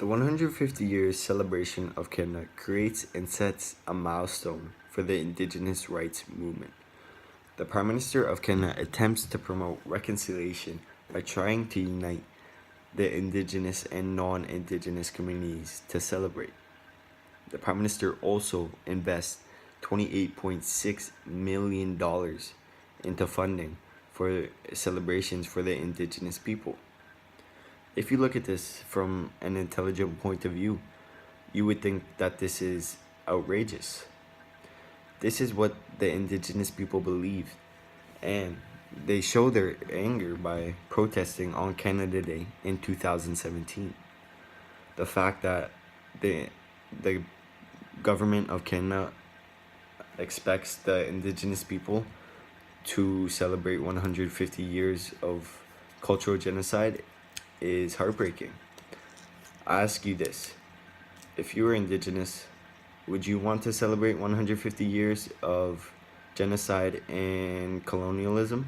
The 150 years celebration of Canada creates and sets a milestone for the Indigenous rights movement. The Prime Minister of Canada attempts to promote reconciliation by trying to unite the Indigenous and non-Indigenous communities to celebrate. The Prime Minister also invests $28.6 million into funding for celebrations for the Indigenous people. If you look at this from an intelligent point of view, you would think that this is outrageous. This is what the Indigenous people believe, and they show their anger by protesting on Canada Day in 2017. The fact that the government of Canada expects the Indigenous people to celebrate 150 years of cultural genocide is heartbreaking. I ask you this: if you were Indigenous, would you want to celebrate 150 years of genocide and colonialism?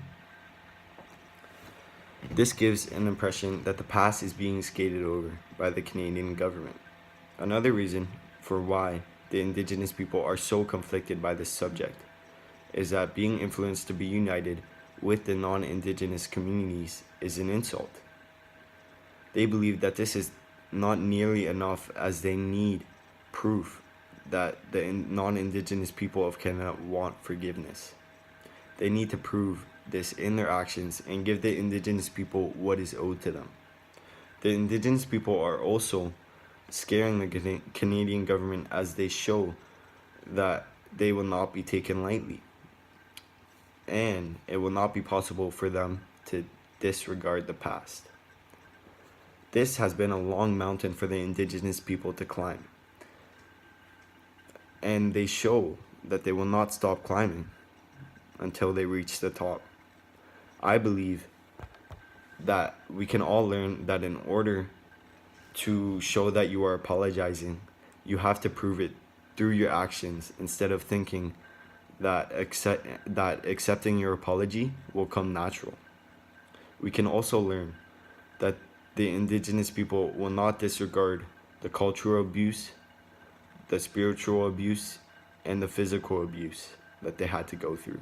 This gives an impression that the past is being skated over by the Canadian government. Another reason for why the Indigenous people are so conflicted by this subject is that being influenced to be united with the non-Indigenous communities is an insult. They believe that this is not nearly enough, as they need proof that the non-Indigenous people of Canada want forgiveness. They need to prove this in their actions and give the Indigenous people what is owed to them. The Indigenous people are also scaring the Canadian government as they show that they will not be taken lightly, and it will not be possible for them to disregard the past. This has been a long mountain for the Indigenous people to climb, and they show that they will not stop climbing until they reach the top. I believe that we can all learn that in order to show that you are apologizing, you have to prove it through your actions, instead of thinking that accepting your apology will come natural. We can also learn that the Indigenous people will not disregard the cultural abuse, the spiritual abuse, and the physical abuse that they had to go through.